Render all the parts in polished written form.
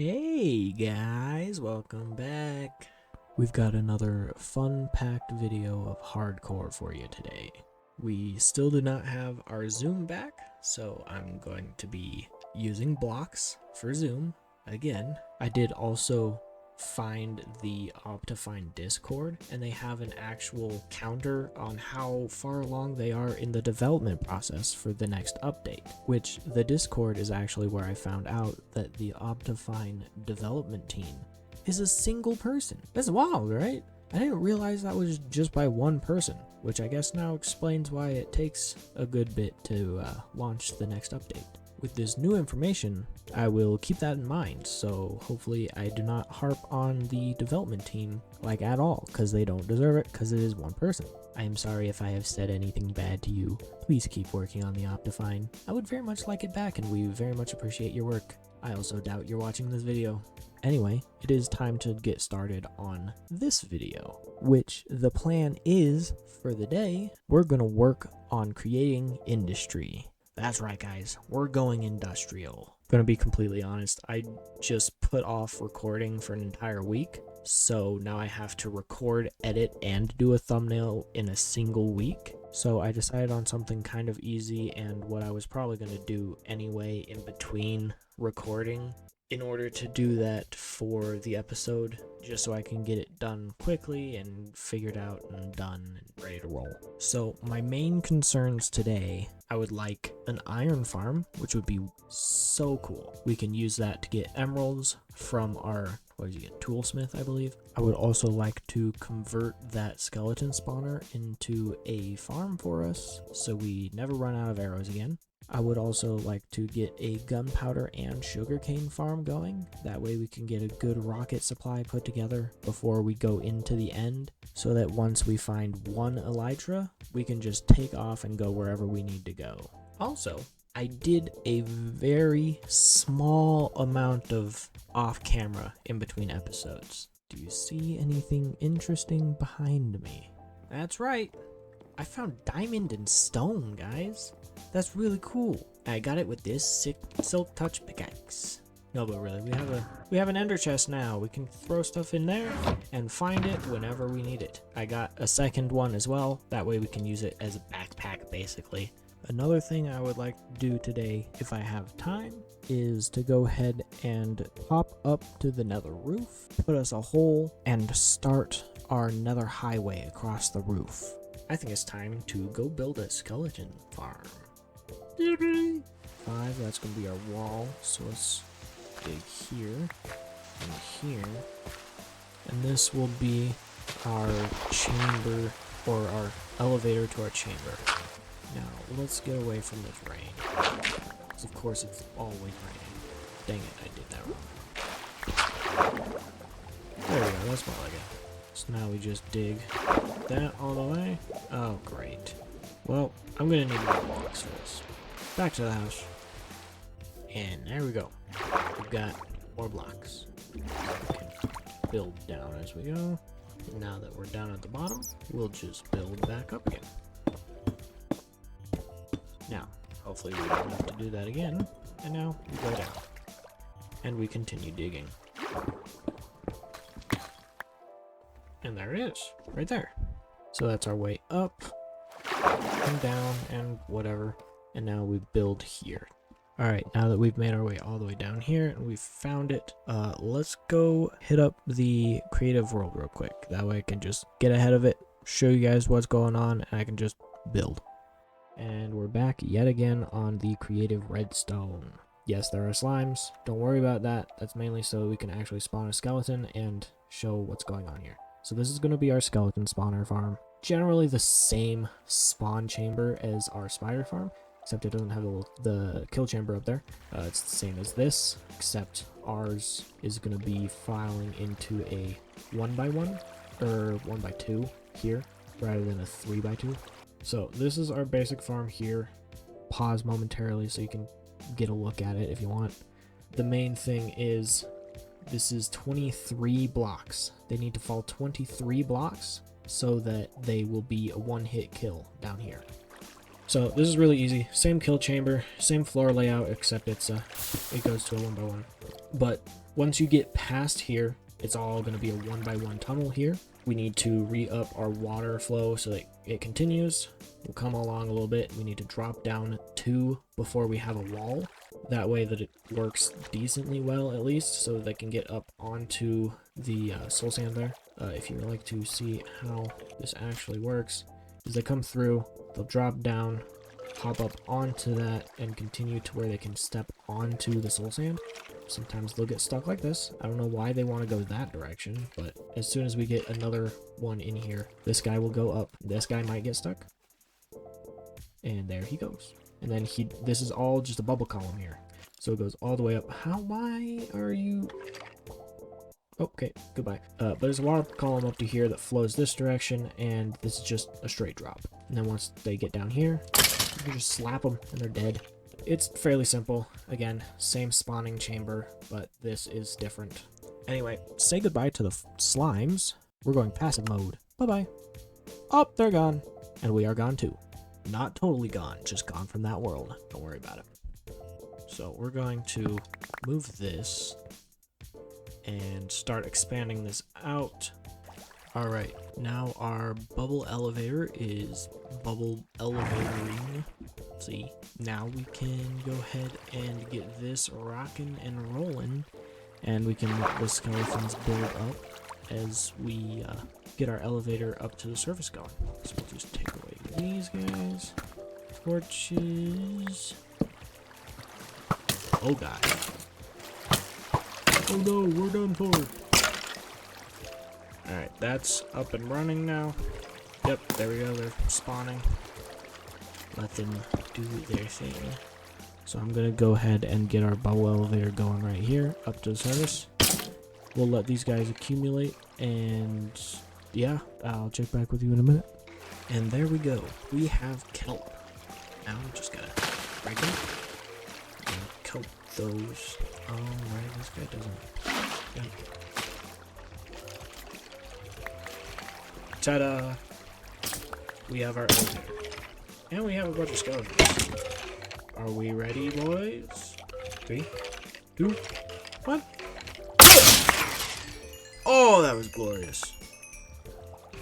Hey guys, welcome back. We've got another fun-packed video of hardcore for you today. We still do not have our zoom back, so I'm going to be using blocks for zoom again. I did also find the Optifine Discord, and they have an actual counter on how far along they are in the development process for the next update, which the Discord is actually where I found out that the Optifine development team is a single person. That's wild, right? I didn't realize that was just by one person, which I guess now explains why it takes a good bit to launch the next update. With this new information, I will keep that in mind, so hopefully I do not harp on the development team like at all, because they don't deserve it, because it is one person. I am sorry if I have said anything bad to you. Please keep working on the Optifine. I would very much like it back, and we very much appreciate your work. I also doubt you're watching this video. Anyway, it is time to get started on this video, which the plan is, for the day, we're going to work on creating industry. That's right, guys, we're going industrial. Gonna be completely honest, I just put off recording for an entire week, so now I have to record, edit, and do a thumbnail in a single week. So I decided on something kind of easy and what I was probably gonna do anyway in between recording in order to do that for the episode, just so I can get it done quickly and figured out and done and ready to roll. So my main concerns today, I would like an iron farm, which would be so cool. We can use that to get emeralds from our, toolsmith, I believe. I would also like to convert that skeleton spawner into a farm for us, so we never run out of arrows again. I would also like to get a gunpowder and sugarcane farm going. That way we can get a good rocket supply put together before we go into the end, so that once we find one elytra, we can just take off and go wherever we need to go. Also, I did a very small amount of off-camera in between episodes. Do you see anything interesting behind me? That's right. I found diamond and stone, guys. That's really cool. I got it with this sick silk touch pickaxe. No, but really, we have an ender chest now. We can throw stuff in there and find it whenever we need it. I got a second one as well. That way we can use it as a backpack, basically. Another thing I would like to do today, if I have time, is to go ahead and pop up to the nether roof, put us a hole, and start our nether highway across the roof. I think it's time to go build a skeleton farm. 5, that's going to be our wall, so let's dig here and here. And this will be our chamber, or our elevator to our chamber. Now, let's get away from this rain, because of course it's always raining. Dang it, I did that wrong. There we go, that's more like it. So now we just dig that all the way. Oh, great. Well, I'm gonna need more blocks for this. Back to the house. And there we go. We've got more blocks. We can build down as we go. Now that we're down at the bottom, we'll just build back up again. Now, hopefully we don't have to do that again. And now we go down. And we continue digging. And there it is, right there. So that's our way up and down and whatever. And now we build here. Alright, now that we've made our way all the way down here and we've found it, let's go hit up the creative world real quick. That way I can just get ahead of it, show you guys what's going on, and I can just build. And we're back yet again on the creative redstone. Yes, there are slimes. Don't worry about that. That's mainly so we can actually spawn a skeleton and show what's going on here. So this is going to be our skeleton spawner farm. Generally the same spawn chamber as our spider farm, except it doesn't have the kill chamber up there. It's the same as this, except ours is going to be filing into a 1x1 or 1x2 here, rather than a 3x2. So this is our basic farm here. Pause momentarily so you can get a look at it if you want. The main thing is this is 23 blocks. They need to fall 23 blocks so that they will be a one-hit kill down here. So this is really easy. Same kill chamber, same floor layout, except it goes to a 1x1. But once you get past here, it's all going to be a 1x1 tunnel here. We need to re-up our water flow so that it continues. We'll come along a little bit. We need to drop down 2 before we have a wall. That way that it works decently well, at least, so they can get up onto the soul sand there. If you would like to see how this actually works, as they come through, they'll drop down, hop up onto that, and continue to where they can step onto the soul sand. Sometimes they'll get stuck like this. I don't know why they want to go that direction, but as soon as we get another one in here, this guy will go up. This guy might get stuck. And there he goes. And then this is all just a bubble column here. So it goes all the way up. Why are you... Okay, goodbye. But there's a water column up to here that flows this direction, and this is just a straight drop. And then once they get down here, you can just slap them and they're dead. It's fairly simple. Again, same spawning chamber, but this is different. Anyway, say goodbye to the slimes. We're going passive mode. Bye-bye. Oh, they're gone. And we are gone too. Not totally gone, just gone from that world. Don't worry about it. So we're going to move this and start expanding this out. All right, now our bubble elevator is bubble elevatoring. See, now we can go ahead and get this rocking and rolling, and we can let the skeletons build up as we get our elevator up to the surface going. So we'll just take away these guys. Torches. Oh god. Oh no, we're done for. Alright, that's up and running now. Yep, there we go, they're spawning. Let them do their thing. So I'm gonna go ahead and get our bubble elevator going right here, up to the surface. We'll let these guys accumulate, and yeah, I'll check back with you in a minute. And there we go, we have kelp. Now we just gotta break them and kelp those. Oh, right, this guy doesn't. Yep. Ta-da! We have our elevator. And we have a bunch of skeletons. Are we ready, boys? 3, 2, 1. Oh, that was glorious.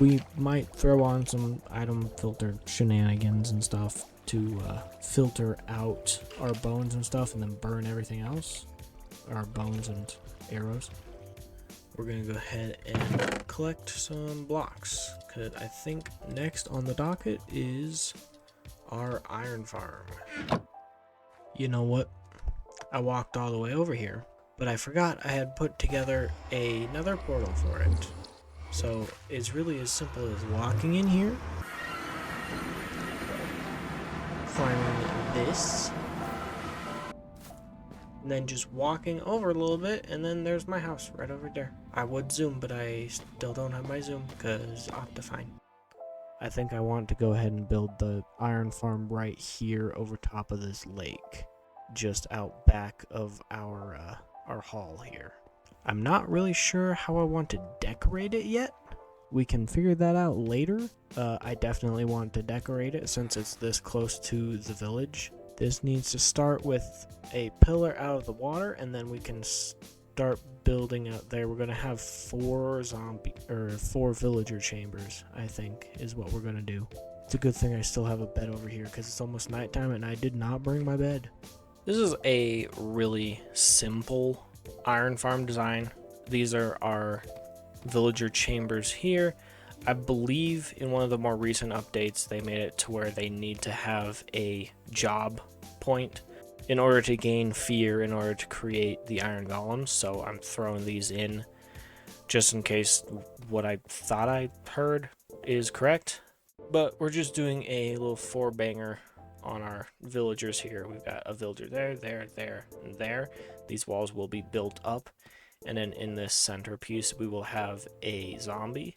We might throw on some item filter shenanigans and stuff to filter out our bones and stuff and then burn everything else. Our bones and arrows. We're gonna go ahead and collect some blocks, because I think next on the docket is our iron farm. You know what? I walked all the way over here, but I forgot I had put together another portal for it. So it's really as simple as walking in here, climbing this, and then just walking over a little bit, and then there's my house right over there. I would zoom, but I still don't have my zoom because Optifine. I think I want to go ahead and build the iron farm right here over top of this lake, just out back of our hall here. I'm not really sure how I want to decorate it yet. We can figure that out later. I definitely want to decorate it since it's this close to the village. This needs to start with a pillar out of the water, and then we can start building out there. We're gonna have 4 villager chambers, I think, is what we're gonna do. It's a good thing I still have a bed over here because it's almost nighttime and I did not bring my bed. This is a really simple iron farm design. These are our villager chambers here. I believe in one of the more recent updates they made it to where they need to have a job point in order to gain fear in order to create the iron golems. So I'm throwing these in just in case what I thought I heard is correct. But we're just doing a little 4-banger on our villagers here. We've got a villager there, there, and there. These walls will be built up, and then in this centerpiece we will have a zombie.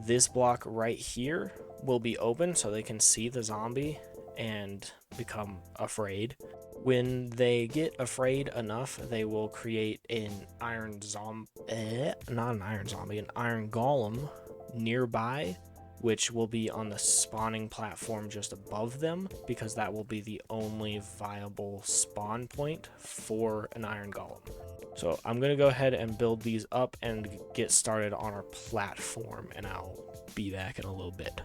This block right here will be open so they can see the zombie and become afraid. When they get afraid enough, they will create an iron golem nearby, which will be on the spawning platform just above them, because that will be the only viable spawn point for an iron golem. So I'm going to go ahead and build these up and get started on our platform, and I'll be back in a little bit.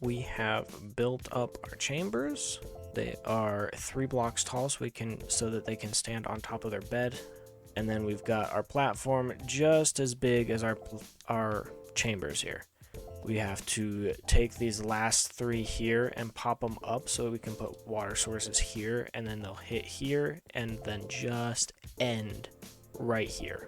We have built up our chambers. They are 3 blocks tall so that they can stand on top of their bed. And then we've got our platform just as big as our chambers here. We have to take these last 3 here and pop them up so we can put water sources here, and then they'll hit here and then just end right here.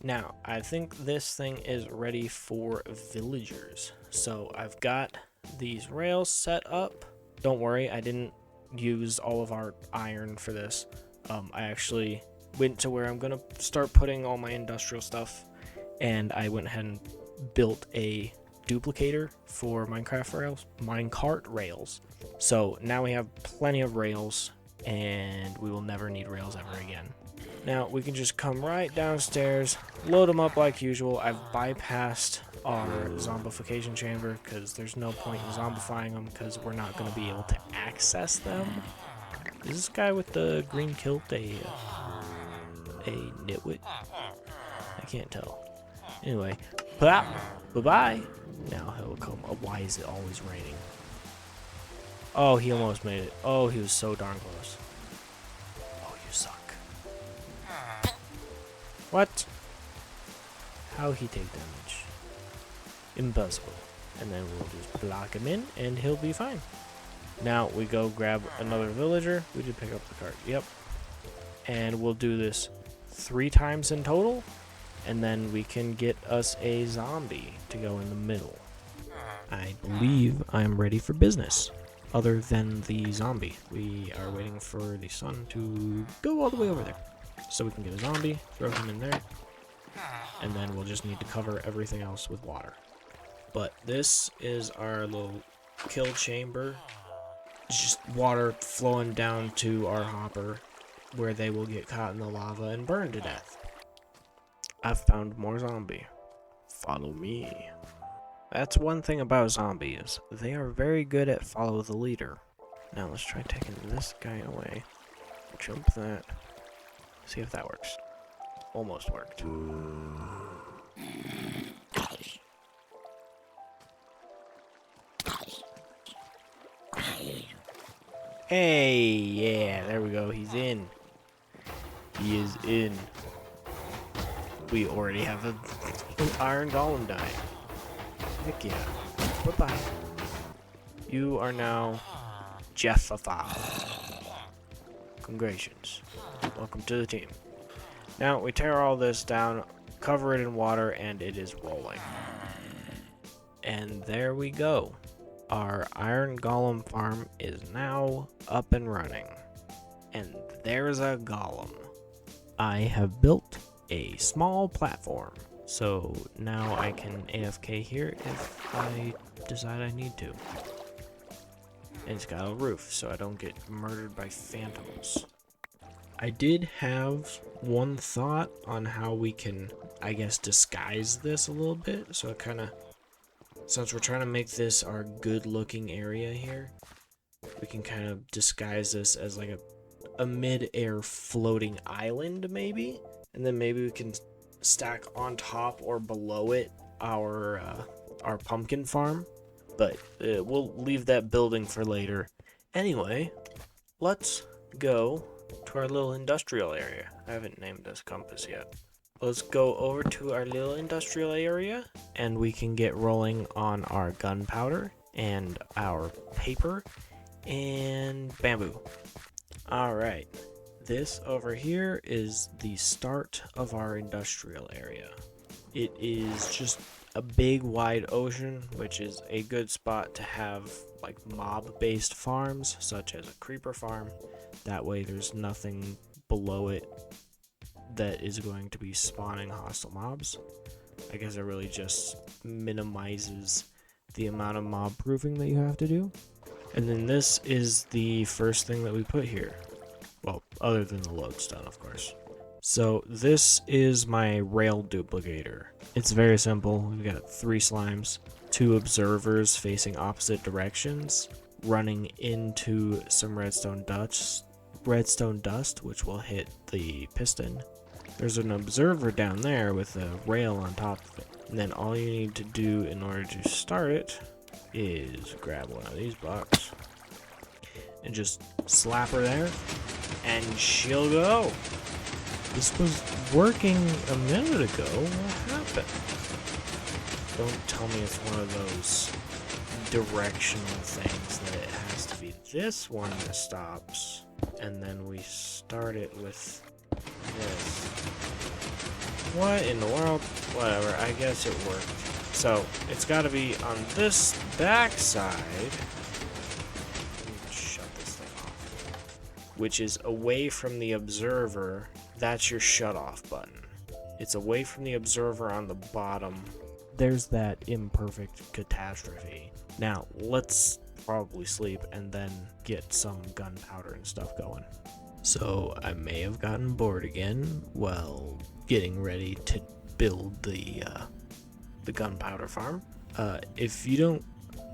Now, I think this thing is ready for villagers. So I've got these rails set up. Don't worry, I didn't use all of our iron for this. I actually went to where I'm gonna start putting all my industrial stuff, and I went ahead and built a duplicator for minecart rails. So now we have plenty of rails, and we will never need rails ever again. Now we can just come right downstairs, load them up like usual. I've bypassed our zombification chamber because there's no point in zombifying them because we're not going to be able to access them. Is this guy with the green kilt a nitwit? I can't tell. Anyway, bye-bye. Now he'll come. Oh, why is it always raining? Oh, he almost made it. Oh, he was so darn close. Oh, you suck. What? How he take damage? Impossible. And then we'll just block him in, and he'll be fine. Now we go grab another villager. We did pick up the cart. Yep. And we'll do this 3 times in total, and then we can get us a zombie to go in the middle. I believe I'm ready for business. Other than the zombie, we are waiting for the sun to go all the way over there, so we can get a zombie, throw him in there, and then we'll just need to cover everything else with water. But this is our little kill chamber. It's just water flowing down to our hopper, where they will get caught in the lava and burned to death. I've found more zombie. Follow me. That's one thing about zombies. They are very good at follow the leader. Now let's try taking this guy away. Jump that. See if that works. Almost worked. Hey, yeah, there we go. He's in. He is in. We already have an iron golem dying. Heck yeah. Bye-bye. You are now Jeffafa. Congratulations. Welcome to the team. Now, we tear all this down, cover it in water, and it is rolling. And there we go. Our iron golem farm is now up and running. And there's a golem. I have built a small platform, so now I can AFK here if I decide I need to. And it's got a roof, so I don't get murdered by phantoms. I did have one thought on how we can, I guess, disguise this a little bit. So it kind of, since we're trying to make this our good looking area here, we can kind of disguise this as like a mid-air floating island maybe. And then maybe we can stack on top or below it our pumpkin farm. But we'll leave that building for later. Anyway, let's go to our little industrial area. I haven't named this compass yet. Let's go over to our little industrial area, and we can get rolling on our gunpowder and our paper and bamboo. Alright, this over here is the start of our industrial area. It is just a big wide ocean, which is a good spot to have like mob-based farms, such as a creeper farm. That way there's nothing below it that is going to be spawning hostile mobs. I guess it really just minimizes the amount of mob proofing that you have to do. And then this is the first thing that we put here. Well, other than the lodestone, of course. So this is my rail duplicator. It's very simple. We've got 3 slimes, 2 observers facing opposite directions, running into some redstone dust, which will hit the piston. There's an observer down there with a rail on top of it. And then all you need to do in order to start it is grab one of these blocks and just slap her there, and she'll go. This was working a minute ago. What happened? Don't tell me it's one of those directional things that it has to be this one that stops, and then we start it with this. What in the world? Whatever, I guess it worked. So, it's gotta be on this back side. Shut this thing off. Which is away from the observer. That's your shut off button. It's away from the observer on the bottom. There's that imperfect catastrophe. Now, let's probably sleep and then get some gunpowder and stuff going. So, I may have gotten bored again while getting ready to build the gunpowder farm. If you don't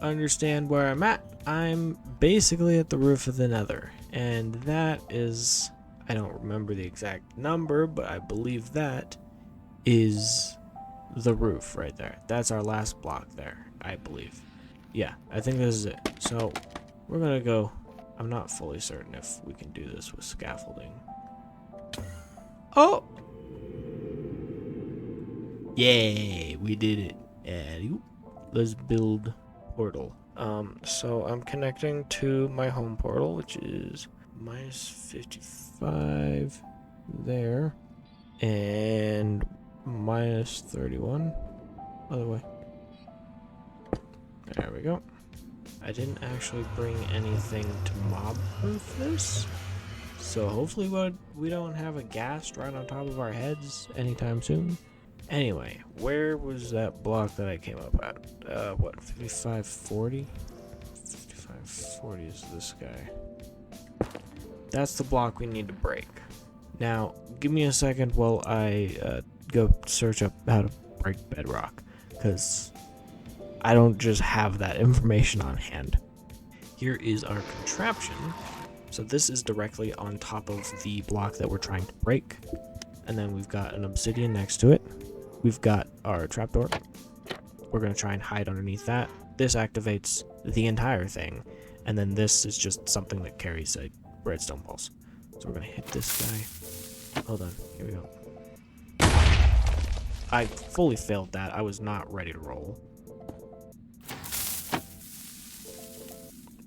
understand where I'm at, I'm basically at the roof of the Nether, and that is, I don't remember the exact number, but I believe that is the roof right there. That's our last block there, I believe. Yeah, I think this is it. So we're gonna go. I'm not fully certain if we can do this with scaffolding. Oh! Yay, we did it. Let's build portal. So I'm connecting to my home portal, which is minus 55 there, and minus 31 other way. There we go. I didn't actually bring anything to mob proof this, so hopefully we don't have a ghast right on top of our heads anytime soon. Anyway, where was that block that I came up at? What, 5540? 5540 is this guy. That's the block we need to break. Now, give me a second while I go search up how to break bedrock, because I don't just have that information on hand. Here is our contraption. So this is directly on top of the block that we're trying to break. And then we've got an obsidian next to it. We've got our trapdoor. We're going to try and hide underneath that. This activates the entire thing. And then this is just something that carries a redstone pulse. So we're going to hit this guy. Hold on. Here we go. I fully failed that. I was not ready to roll.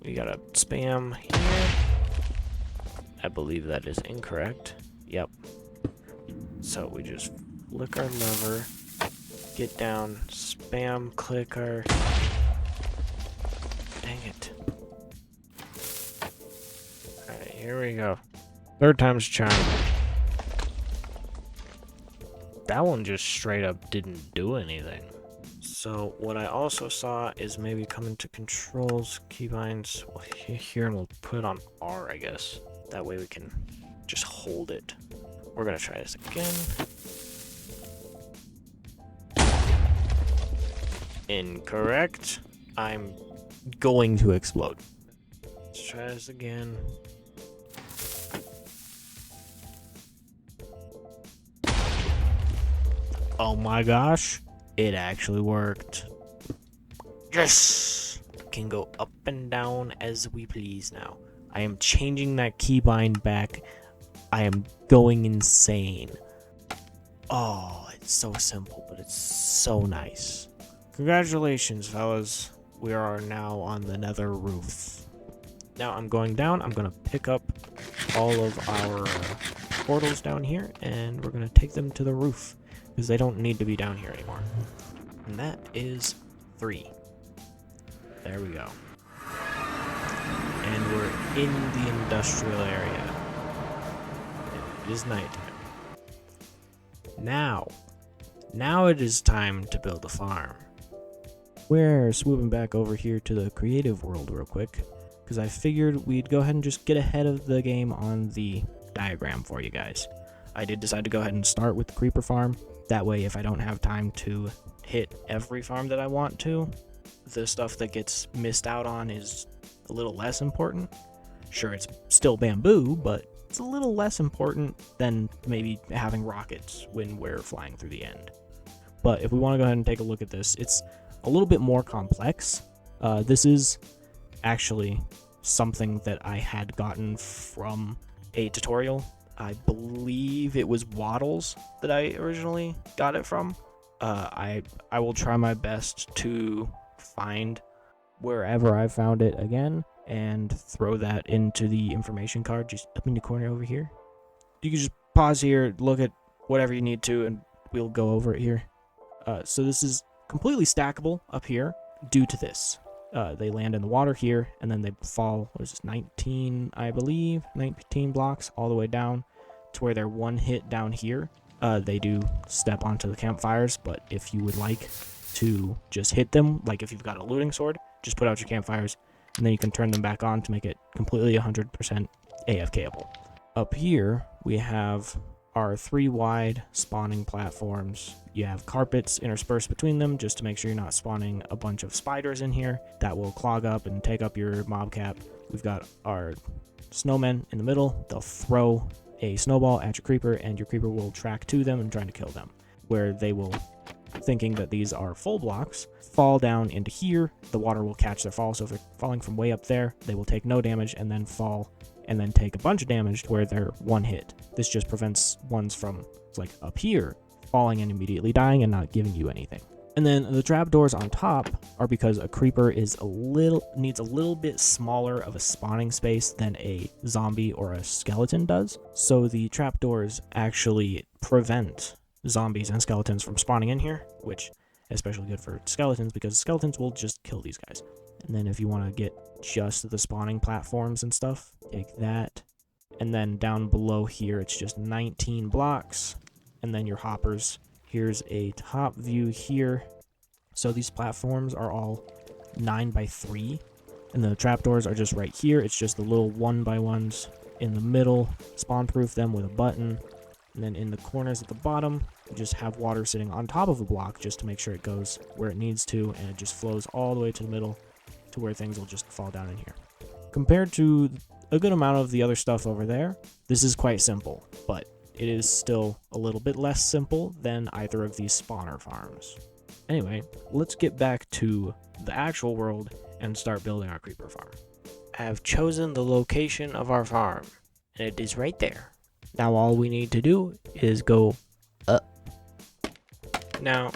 We got to spam here. I believe that is incorrect. Yep. So we just flick our lever, get down, spam, click our... Dang it. Alright, here we go. Third time's a charm. That one just straight up didn't do anything. So what I also saw is maybe come into controls, keybinds, well, here, and we'll put it on R, I guess. That way we can just hold it. We're gonna try this again. Incorrect. I'm going to explode. Let's try this again. Oh my gosh, it actually worked. Yes! Can go up and down as we please now. I am changing that keybind back. I am going insane. Oh, it's so simple, but it's so nice. Congratulations, fellas. We are now on the Nether roof. Now I'm going down. I'm going to pick up all of our portals down here, and we're going to take them to the roof, because they don't need to be down here anymore. And that is 3. There we go. And we're in the industrial area. It is nighttime. Now it is time to build a farm. We're swooping back over here to the creative world real quick, because I figured we'd go ahead and just get ahead of the game on the diagram for you guys. I did decide to go ahead and start with the creeper farm. That way, if I don't have time to hit every farm that I want to, the stuff that gets missed out on is a little less important. Sure, it's still bamboo, but it's a little less important than maybe having rockets when we're flying through the end. But if we want to go ahead and take a look at this, it's a little bit more complex. This is actually something that I had gotten from a tutorial. I believe it was Wattles that I originally got it from. I will try my best to find wherever I found it again and throw that into the information card just up in the corner over here. You can just pause here, look at whatever you need to, and we'll go over it here. So this is completely stackable up here due to this. They land in the water here, and then they fall, what is this, 19, I believe, 19 blocks all the way down to where they're one hit down here. They do step onto the campfires, but if you would like to just hit them, like if you've got a looting sword, just put out your campfires, and then you can turn them back on to make it completely 100% AFKable. Up here, we have our 3 wide spawning platforms. You have carpets interspersed between them just to make sure you're not spawning a bunch of spiders in here that will clog up and take up your mob cap. We've got our snowmen in the middle. They'll throw a snowball at your creeper, and your creeper will track to them and trying to kill them, where they will, thinking that these are full blocks, fall down into here. The water will catch their fall, so if they're falling from way up there, they will take no damage and then fall and then take a bunch of damage to where they're one hit. This just prevents ones from, like up here, falling and immediately dying and not giving you anything. And then the trapdoors on top are because a creeper is needs a little bit smaller of a spawning space than a zombie or a skeleton does. So the trapdoors actually prevent zombies and skeletons from spawning in here, which is especially good for skeletons because skeletons will just kill these guys. And then if you want to get just the spawning platforms and stuff, take that. And then down below here, it's just 19 blocks. And then your hoppers. Here's a top view here. So these platforms are all 9x3. And the trapdoors are just right here. It's just the little 1x1s in the middle. Spawn proof them with a button. And then in the corners at the bottom, you just have water sitting on top of a block just to make sure it goes where it needs to. And it just flows all the way to the middle to where things will just fall down in here. Compared to a good amount of the other stuff over there, this is quite simple, but it is still a little bit less simple than either of these spawner farms. Anyway, let's get back to the actual world and start building our creeper farm. I have chosen the location of our farm, and it is right there. Now all we need to do is go up. Now,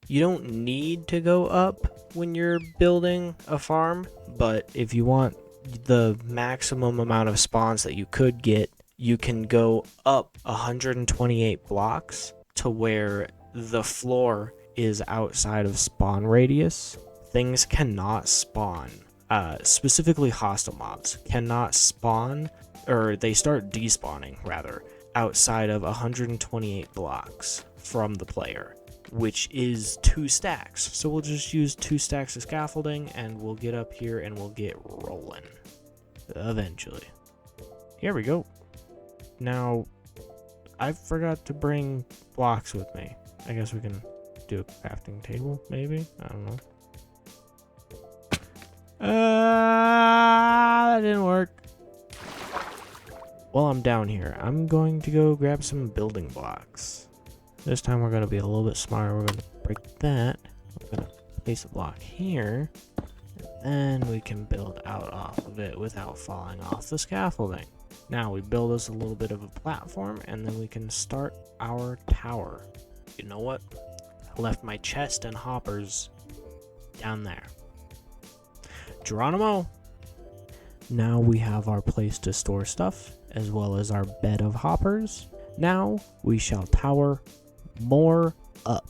you don't need to go up when you're building a farm, but if you want the maximum amount of spawns that you could get, you can go up 128 blocks to where the floor is outside of spawn radius. Things cannot spawn, specifically hostile mobs cannot spawn, or they start despawning rather, outside of 128 blocks from the player, which is 2 stacks. So we'll just use 2 stacks of scaffolding and we'll get up here and we'll get rolling eventually. Here we go. Now, I forgot to bring blocks with me. I guess we can do a crafting table, maybe? I don't know. That didn't work. While I'm down here, I'm going to go grab some building blocks. This time we're going to be a little bit smarter. We're going to break that. We're going to place a block here. And then we can build out off of it without falling off the scaffolding. Now we build us a little bit of a platform and then we can start our tower. You know what? I left my chest and hoppers down there. Geronimo! Now we have our place to store stuff as well as our bed of hoppers. Now we shall tower more up.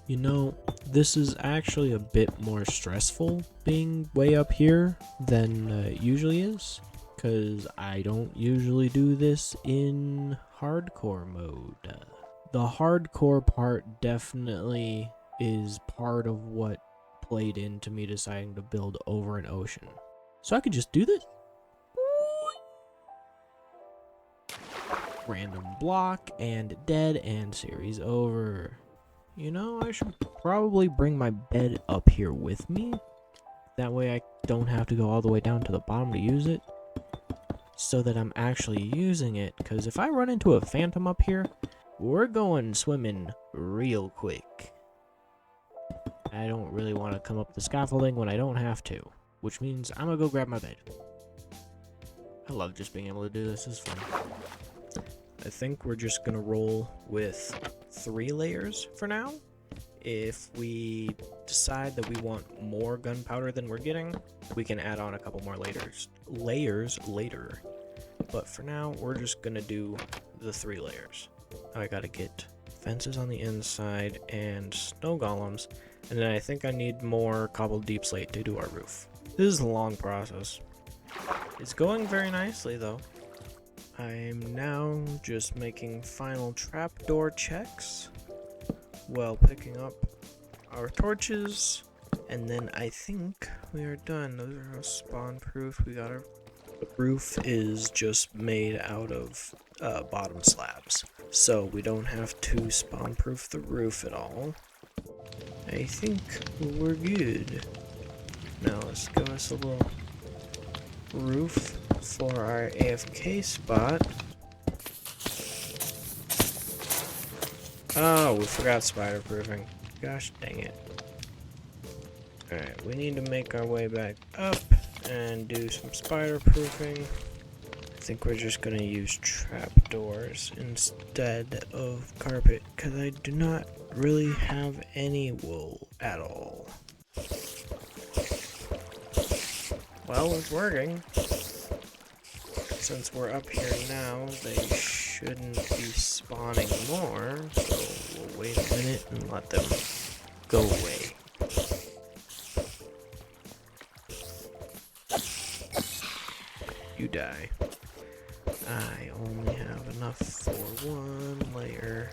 You know, this is actually a bit more stressful being way up here than it usually is, because I don't usually do this in hardcore mode. The hardcore part definitely is part of what played into me deciding to build over an ocean. So I could just do this. random block, and dead, and series over. You know, I should probably bring my bed up here with me. That way I don't have to go all the way down to the bottom to use it. So that I'm actually using it, because if I run into a phantom up here, we're going swimming real quick. I don't really want to come up the scaffolding when I don't have to, which means I'm gonna go grab my bed. I love just being able to do this, it's fun. I think we're just gonna roll with 3 layers for now. If we decide that we want more gunpowder than we're getting, we can add on a couple more layers later. But for now, we're just gonna do the 3 layers. I gotta get fences on the inside and snow golems, and then I think I need more cobbled deep slate to do our roof. This is a long process. It's going very nicely though. I'm now just making final trapdoor checks while picking up our torches, and then I think we are done. Those are all spawn proof. We got our roof is just made out of bottom slabs, so we don't have to spawn proof the roof at all. I think we're good. Now let's give us a little roof for our AFK spot. Oh, we forgot spider proofing. Gosh dang it. Alright, we need to make our way back up and do some spider proofing. I think we're just gonna use trapdoors instead of carpet, because I do not really have any wool at all. Well, it's working. Since we're up here now, they shouldn't be spawning more, so we'll wait a minute and let them go away. You die. I only have enough for 1 layer.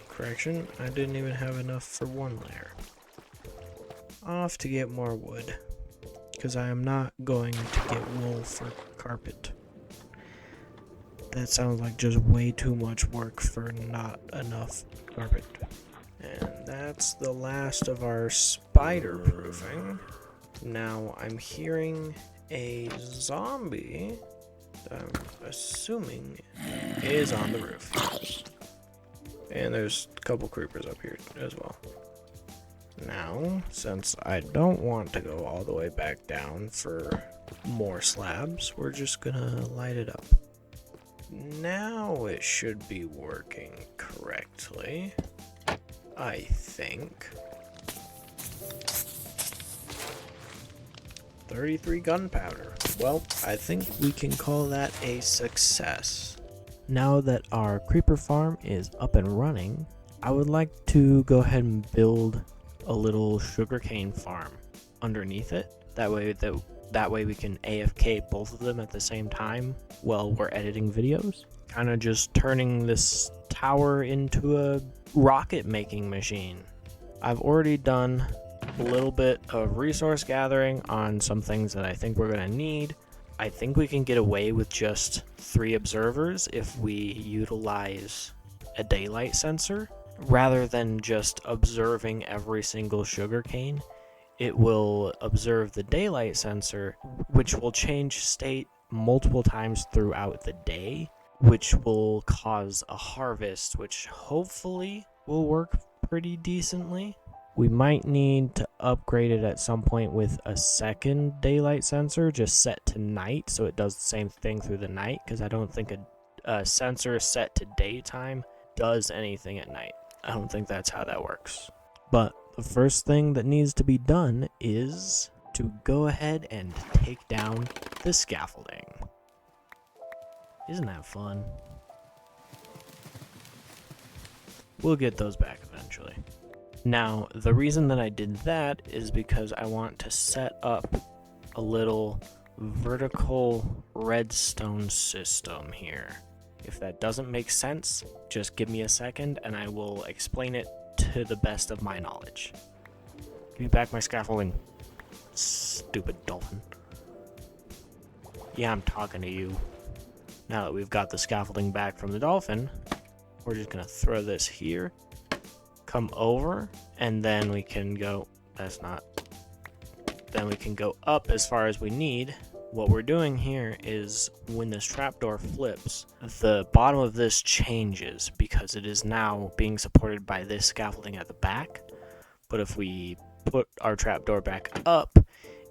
Correction, I didn't even have enough for 1 layer. Off to get more wood, because I am not going to get wool for carpet. That sounds like just way too much work for not enough carpet. And that's the last of our spider proofing. Now I'm hearing a zombie that I'm assuming is on the roof. And there's a couple creepers up here as well. Now, since I don't want to go all the way back down for more slabs, we're just gonna light it up. Now it should be working correctly, I think. 33 gunpowder. Well, I think we can call that a success. Now that our creeper farm is up and running, I would like to go ahead and build a little sugarcane farm underneath it. That way we can AFK both of them at the same time while we're editing videos. Kind of just turning this tower into a rocket making machine. I've already done a little bit of resource gathering on some things that I think we're gonna need. I think we can get away with just 3 observers if we utilize a daylight sensor. Rather than just observing every single sugarcane, it will observe the daylight sensor, which will change state multiple times throughout the day, which will cause a harvest, which hopefully will work pretty decently. We might need to upgrade it at some point with a second daylight sensor, just set to night, so it does the same thing through the night, because I don't think a sensor set to daytime does anything at night. I don't think that's how that works. But the first thing that needs to be done is to go ahead and take down the scaffolding. Isn't that fun? We'll get those back eventually. Now, the reason that I did that is because I want to set up a little vertical redstone system here. If that doesn't make sense, just give me a second and I will explain it to the best of my knowledge. Give me back my scaffolding, stupid dolphin. Yeah, I'm talking to you. Now that we've got the scaffolding back from the dolphin, we're just gonna throw this here, come over, and then we can go, then we can go up as far as we need. What we're doing here is when this trapdoor flips, the bottom of this changes because it is now being supported by this scaffolding at the back. But if we put our trapdoor back up,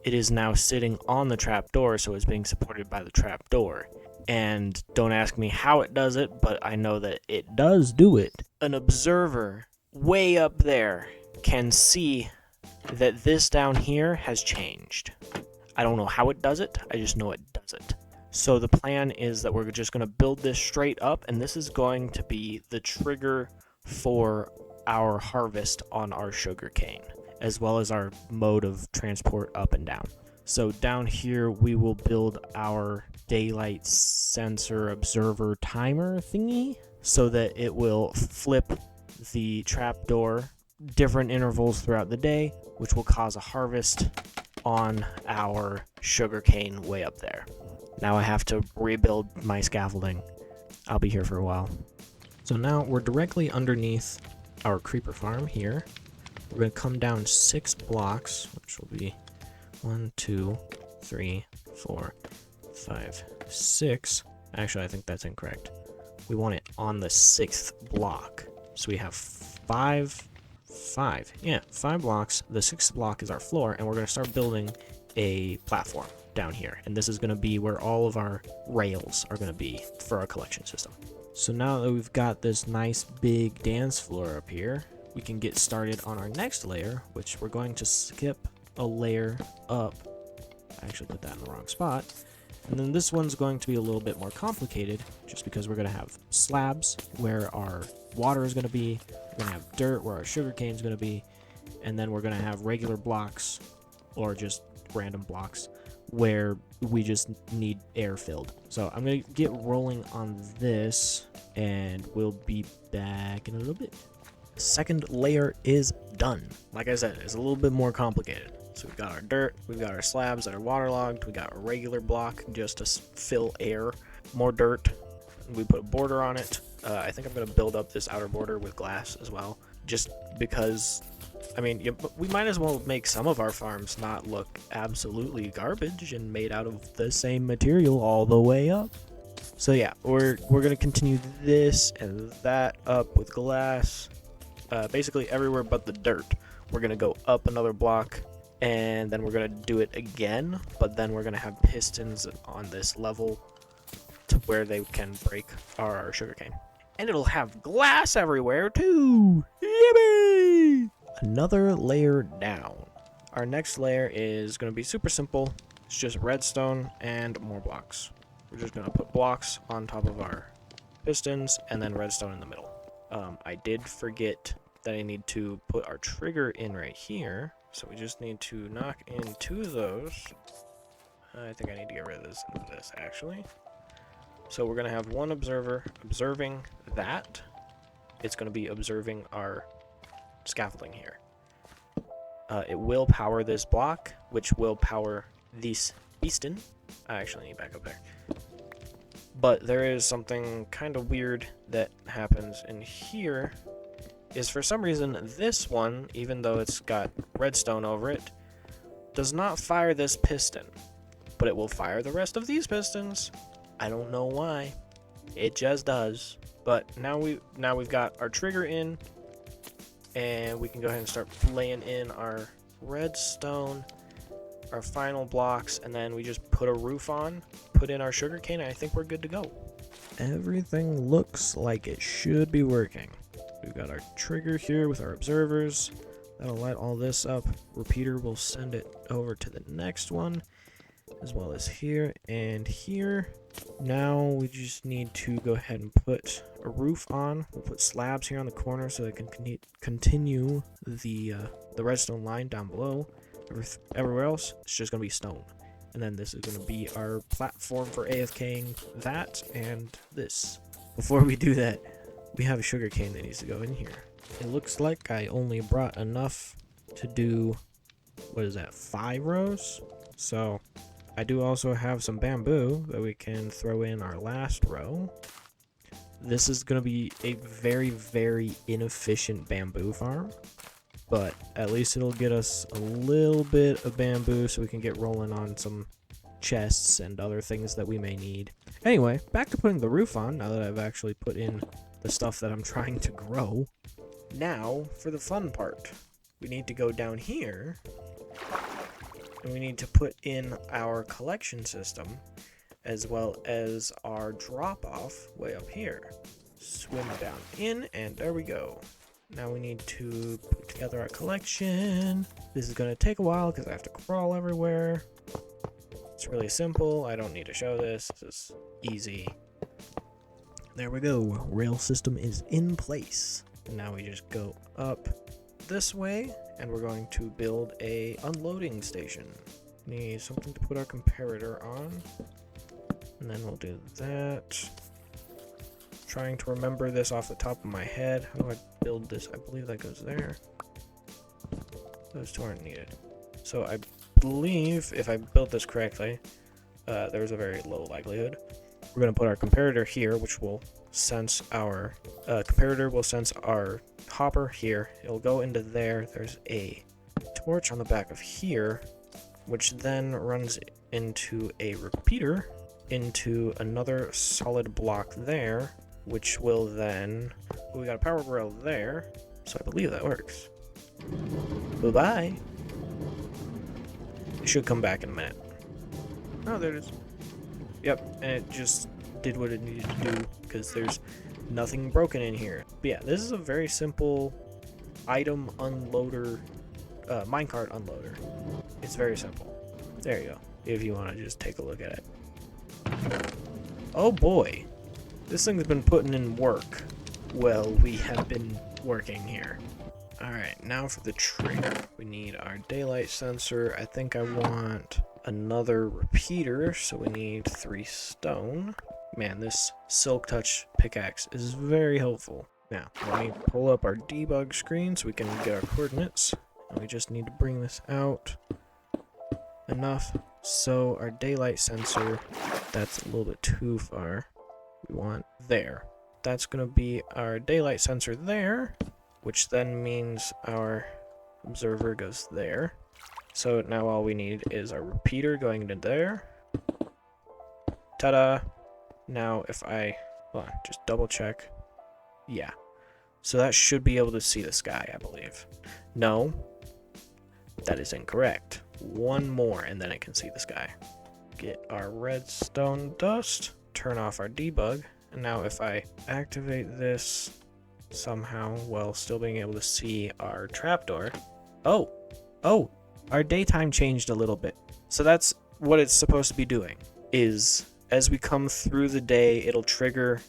it is now sitting on the trapdoor, so it's being supported by the trapdoor. And don't ask me how it does it, but I know that it does do it. An observer way up there can see that this down here has changed. I don't know how it does it, I just know it does it. So the plan is that we're just going to build this straight up, and this is going to be the trigger for our harvest on our sugarcane, as well as our mode of transport up and down. So down here we will build our daylight sensor observer timer thingy so that it will flip the trapdoor different intervals throughout the day, which will cause a harvest on our sugarcane way up there. Now I have to rebuild my scaffolding. I'll be here for a while. So now we're directly underneath our creeper farm here. We're going to come down 6 blocks, which will be 1, 2, 3, 4, 5, 6. Actually, I think that's incorrect. We want it on the 6th block. So we have 5 blocks. The 6th block is our floor, and we're going to start building a platform down here. And this is going to be where all of our rails are going to be for our collection system. So now that we've got this nice big dance floor up here, we can get started on our next layer, which we're going to skip a layer up. I actually put that in the wrong spot. And then this one's going to be a little bit more complicated, just because we're going to have slabs where our water is going to be, we're going to have dirt where our sugarcane is going to be, and then we're going to have regular blocks, or just random blocks, where we just need air filled. So I'm going to get rolling on this, and we'll be back in a little bit. The second layer is done. Like I said, it's a little bit more complicated. So we've got our dirt, we've got our slabs that are waterlogged, we got a regular block just to fill air, more dirt, we put a border on it. I think I'm going to build up this outer border with glass as well, just because, I mean, we might as well make some of our farms not look absolutely garbage and made out of the same material all the way up. So yeah, we're going to continue this and that up with glass, basically everywhere but the dirt. We're going to go up another block, and then we're going to do it again, but then we're going to have pistons on this level to where they can break our sugarcane. And it'll have glass everywhere too! Yippee! Another layer down. Our next layer is going to be super simple. It's just redstone and more blocks. We're just going to put blocks on top of our pistons and then redstone in the middle. I did forget that I need to put our trigger in right here. So we just need to knock in 2 of those. I think I need to get rid of this actually. So we're going to have one observer observing that. It's going to be observing our scaffolding here. It will power this block, which will power this piston. I actually need back up there. But there is something kind of weird that happens in here. Is for some reason this one, even though it's got redstone over it, does not fire this piston, but it will fire the rest of these pistons. I don't know why. It just does. But now we've got our trigger in, and we can go ahead and start laying in our redstone, our final blocks, and then we just put a roof on, put in our sugarcane, and I think we're good to go. Everything looks like it should be working. We've got our trigger here with our observers. That'll light all this up. Repeater will send it over to the next one, as well as here and here. Now we just need to go ahead and put a roof on. We'll put slabs here on the corner so it can continue the redstone line down below. Everywhere else, it's just going to be stone. And then this is going to be our platform for AFKing that and this. Before we do that, we have a sugarcane that needs to go in here. It looks like I only brought enough to do, what is that, 5 rows? So I do also have some bamboo that we can throw in our last row. This is going to be a very, very inefficient bamboo farm, but at least it'll get us a little bit of bamboo so we can get rolling on some chests and other things that we may need. Anyway, back to putting the roof on now that I've actually put in the stuff that I'm trying to grow. Now, for the fun part. We need to go down here, and we need to put in our collection system, as well as our drop-off way up here. Swim down in, and there we go. Now we need to put together our collection. This is going to take a while because I have to crawl everywhere. It's really simple. I don't need to show this. This is easy. There we go. Rail system is in place. Now we just go up this way, and we're going to build a unloading station. Need something to put our comparator on, and then we'll do that. Trying to remember this off the top of my head. How do I build this? I believe that goes there. Those two aren't needed. So I believe if I built this correctly, there's a very low likelihood. We're going to put our comparator here, which will sense our comparator will sense our hopper here. It'll go into there. There's a torch on the back of here, which then runs into a repeater into another solid block there, which will then we got a power rail there, so I believe that works. Bye-bye. It should come back in a minute. Oh, there it is. Yep, and it just did what it needed to do because there's nothing broken in here. But yeah, this is a very simple item unloader, minecart unloader. It's very simple. There you go, if you want to just take a look at it. Oh boy, this thing's been putting in work. Well, we have been working here. Alright, now for the trigger. We need our daylight sensor. I think I want another repeater, so we need 3 stone. Man, this silk touch pickaxe is very helpful. Now, let me pull up our debug screen so we can get our coordinates. And we just need to bring this out enough. So our daylight sensor, that's a little bit too far. We want there. That's going to be our daylight sensor there, which then means our observer goes there. So now all we need is our repeater going into there. Ta-da! Now if I, hold on, just double check. Yeah. So that should be able to see the sky, I believe. No, that is incorrect. One more and then it can see the sky. Get our redstone dust, turn off our debug, and now if I activate this somehow while still being able to see our trapdoor. Oh, our daytime changed a little bit. So that's what it's supposed to be doing, is as we come through the day, it'll trigger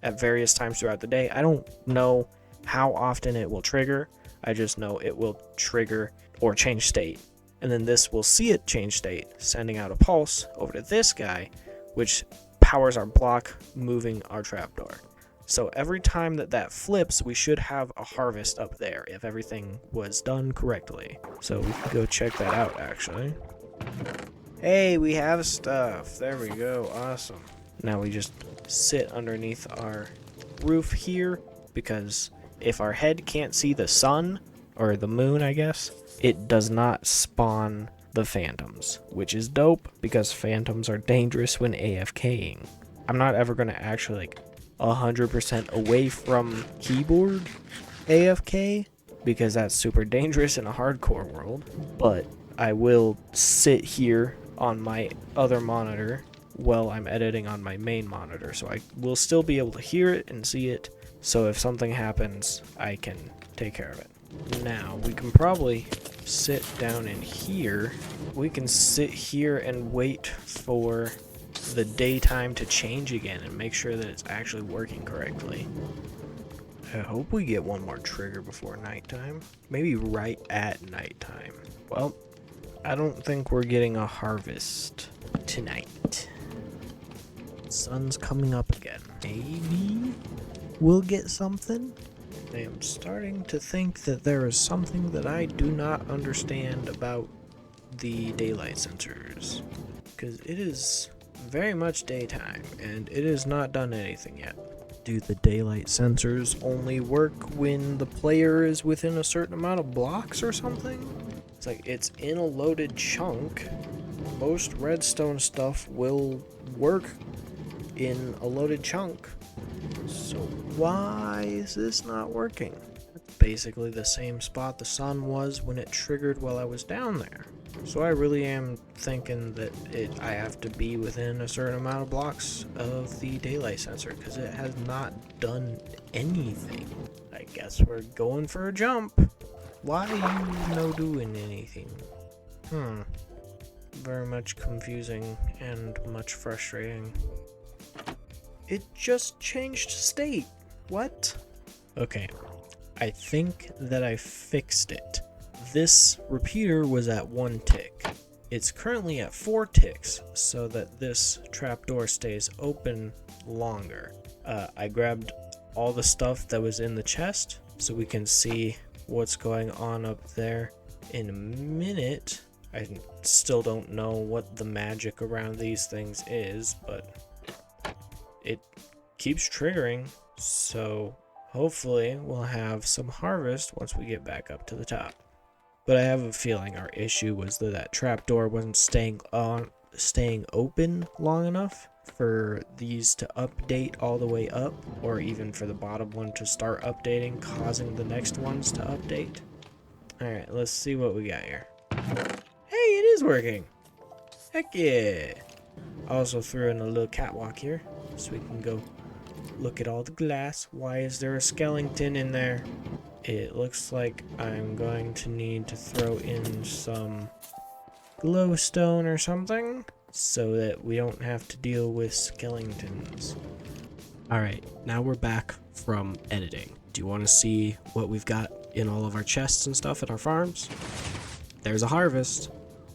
at various times throughout the day. I don't know how often it will trigger. I just know it will trigger or change state. And then this will see it change state, sending out a pulse over to this guy, which powers our block, moving our trapdoor. So every time that flips, we should have a harvest up there if everything was done correctly. So we can go check that out, actually. Hey, we have stuff. There we go. Awesome. Now we just sit underneath our roof here, because if our head can't see the sun, or the moon, I guess, it does not spawn the phantoms, which is dope because phantoms are dangerous when AFKing. I'm not ever going to actually 100% away from keyboard AFK because that's super dangerous in a hardcore world, but I will sit here on my other monitor while I'm editing on my main monitor, so I will still be able to hear it and see it, so if something happens, I can take care of it. Now, we can probably sit down in here. We can sit here and wait for the daytime to change again and make sure that it's actually working correctly. I hope we get one more trigger before nighttime. Maybe right at nighttime. Well, I don't think we're getting a harvest tonight. Sun's coming up again. Maybe we'll get something? I am starting to think that there is something that I do not understand about the daylight sensors. because it is very much daytime and it has not done anything yet. Do the daylight sensors only work when the player is within a certain amount of blocks or something? It's like it's in a loaded chunk. Most redstone stuff will work in a loaded chunk. So why is this not working? It's basically the same spot the sun was when it triggered while I was down there. So I really am thinking that I have to be within a certain amount of blocks of the daylight sensor because it has not done anything. I guess we're going for a jump. Why you no doing anything? Very much confusing and much frustrating. It just changed state. What? Okay, I think that I fixed it. This repeater was at 1 tick. It's currently at 4 ticks so that this trapdoor stays open longer. I grabbed all the stuff that was in the chest so we can see what's going on up there in a minute. I still don't know what the magic around these things is, but it keeps triggering, so hopefully we'll have some harvest once we get back up to the top. But I have a feeling our issue was that trapdoor wasn't staying open long enough for these to update all the way up, or even for the bottom one to start updating, causing the next ones to update. Alright, let's see what we got here. Hey, it is working! Heck yeah! I also threw in a little catwalk here, so we can go look at all the glass. Why is there a skeleton in there? It looks like I'm going to need to throw in some glowstone or something so that we don't have to deal with skeletons. Alright, now we're back from editing. Do you want to see what we've got in all of our chests and stuff at our farms? There's a harvest.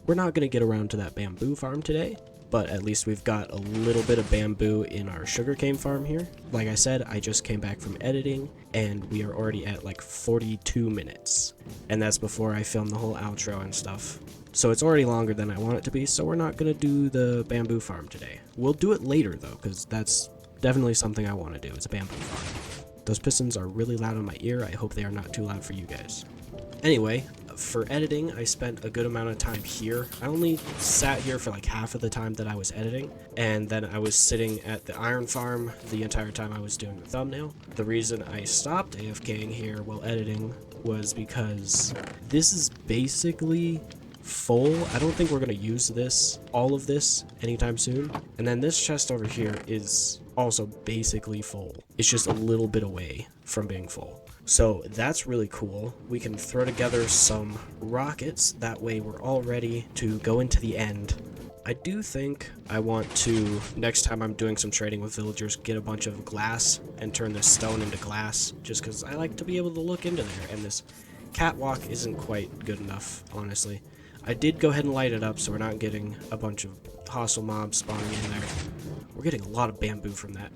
We're not going to get around to that bamboo farm today, but at least we've got a little bit of bamboo in our sugarcane farm here. Like I said, I just came back from editing, and we are already at like 42 minutes. And that's before I filmed the whole outro and stuff. So it's already longer than I want it to be, so we're not going to do the bamboo farm today. We'll do it later, though, because that's definitely something I want to do. It's a bamboo farm. Those pistons are really loud in my ear. I hope they are not too loud for you guys. Anyway, for editing, I spent a good amount of time here. I only sat here for like half of the time that I was editing, and then I was sitting at the iron farm the entire time I was doing the thumbnail. The reason I stopped AFKing here while editing was because this is basically full. I don't think we're going to use all of this anytime soon. And then this chest over here is also basically full. It's just a little bit away from being full. So that's really cool. We can throw together some rockets. That way we're all ready to go into the end. I do think I want to, next time I'm doing some trading with villagers, get a bunch of glass and turn this stone into glass, just because I like to be able to look into there, and this catwalk isn't quite good enough, honestly. I did go ahead and light it up so we're not getting a bunch of hostile mobs spawning in there. We're getting a lot of bamboo from that.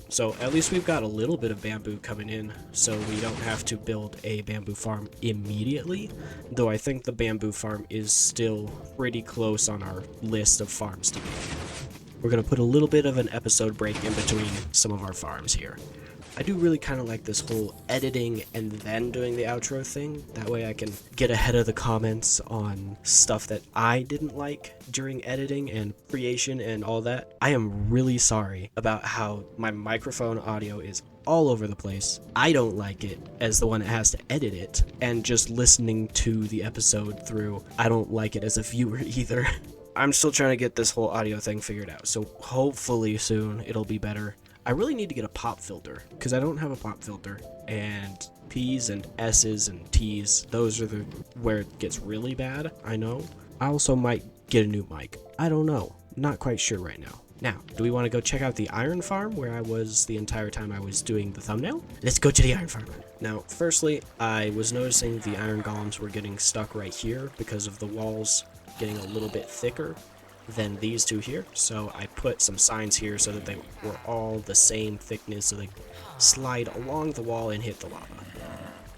So at least we've got a little bit of bamboo coming in, so we don't have to build a bamboo farm immediately, though I think the bamboo farm is still pretty close on our list of farms to make. We're going to put a little bit of an episode break in between some of our farms here. I do really kind of like this whole editing and then doing the outro thing. That way I can get ahead of the comments on stuff that I didn't like during editing and creation and all that. I am really sorry about how my microphone audio is all over the place. I don't like it as the one that has to edit it, and just listening to the episode through, I don't like it as a viewer either. I'm still trying to get this whole audio thing figured out, so hopefully soon it'll be better. I really need to get a pop filter, because I don't have a pop filter, and P's and S's and T's, those are where it gets really bad, I know. I also might get a new mic. I don't know. Not quite sure right now. Now, do we want to go check out the iron farm where I was the entire time I was doing the thumbnail? Let's go to the iron farm. Now, firstly, I was noticing the iron golems were getting stuck right here because of the walls getting a little bit thicker than these two here, so I put some signs here so that they were all the same thickness so they slide along the wall and hit the lava.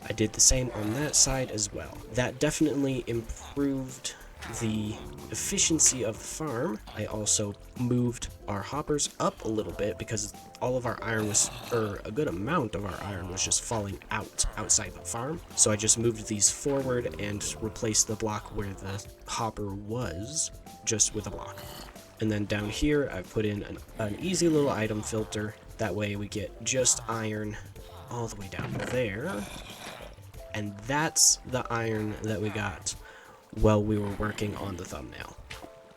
I did the same on that side as well. That definitely improved the efficiency of the farm, I also moved our hoppers up a little bit because all of our iron was, or a good amount of our iron was just falling outside the farm. So I just moved these forward and replaced the block where the hopper was just with a block. And then down here, I've put in an easy little item filter. That way we get just iron all the way down there. And that's the iron that we got while we were working on the thumbnail.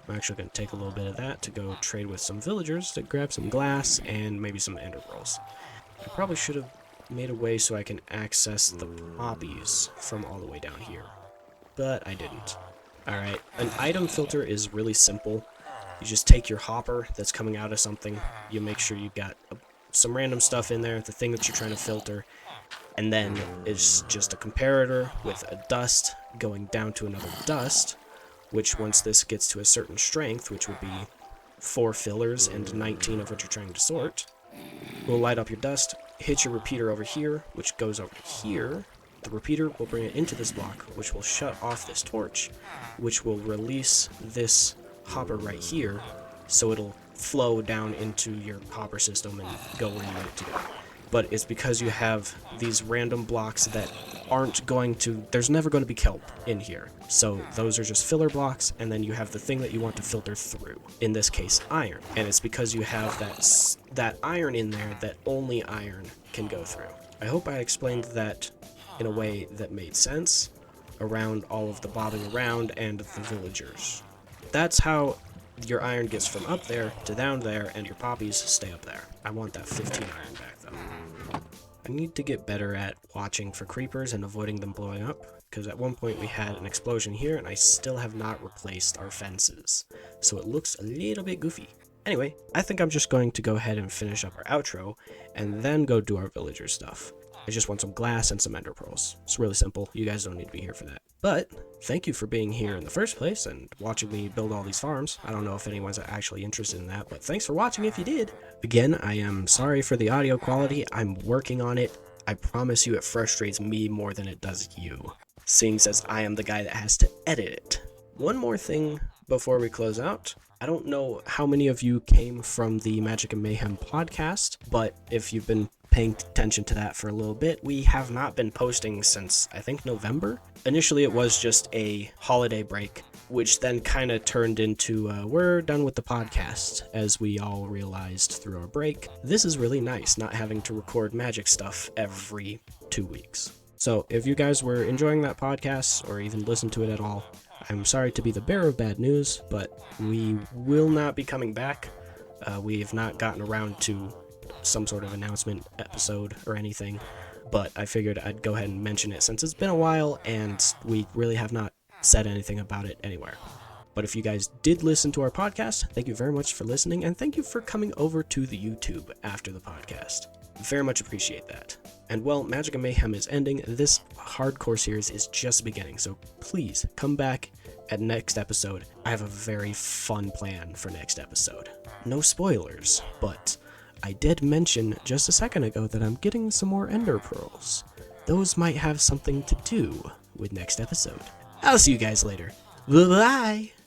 I'm actually going to take a little bit of that to go trade with some villagers to grab some glass and maybe some ender pearls. I probably should have made a way so I can access the poppies from all the way down here, but I didn't. Alright, an item filter is really simple. You just take your hopper that's coming out of something, you make sure you've got some random stuff in there, the thing that you're trying to filter, and then it's just a comparator with a dust going down to another dust, which once this gets to a certain strength, which would be 4 fillers and 19 of what you're trying to sort, will light up your dust, hit your repeater over here, which goes over here. The repeater will bring it into this block, which will shut off this torch, which will release this hopper right here, so it'll flow down into your hopper system and go where you want it to go. But it's because you have these random blocks that aren't going to, there's never going to be kelp in here. So those are just filler blocks, and then you have the thing that you want to filter through. In this case, iron. And it's because you have that iron in there that only iron can go through. I hope I explained that in a way that made sense around all of the bobbing around and the villagers. That's how your iron gets from up there to down there, and your poppies stay up there. I want that 15 iron back, though. I need to get better at watching for creepers and avoiding them blowing up, because at one point we had an explosion here, and I still have not replaced our fences, so it looks a little bit goofy. Anyway, I think I'm just going to go ahead and finish up our outro, and then go do our villager stuff. I just want some glass and some ender pearls. It's really simple. You guys don't need to be here for that. But thank you for being here in the first place and watching me build all these farms. I don't know if anyone's actually interested in that, but thanks for watching if you did. Again, I am sorry for the audio quality. I'm working on it. I promise you it frustrates me more than it does you, seeing as I am the guy that has to edit it. One more thing before we close out. I don't know how many of you came from the Magic and Mayhem podcast, but if you've been paying attention to that for a little bit, we have not been posting since, I think, November. Initially, it was just a holiday break, which then kind of turned into, we're done with the podcast, as we all realized through our break. This is really nice, not having to record Magic stuff every 2 weeks. So, if you guys were enjoying that podcast, or even listened to it at all, I'm sorry to be the bearer of bad news, but we will not be coming back. We have not gotten around to some sort of announcement episode or anything, but I figured I'd go ahead and mention it since it's been a while and we really have not said anything about it anywhere. But if you guys did listen to our podcast, thank you very much for listening, and thank you for coming over to the YouTube after the podcast. Very much appreciate that. And well, Magic and Mayhem is ending. This hardcore series is just beginning, so please come back at next episode. I have a very fun plan for next episode. No spoilers, but I did mention just a second ago that I'm getting some more ender pearls. Those might have something to do with next episode. I'll see you guys later. Bye-bye!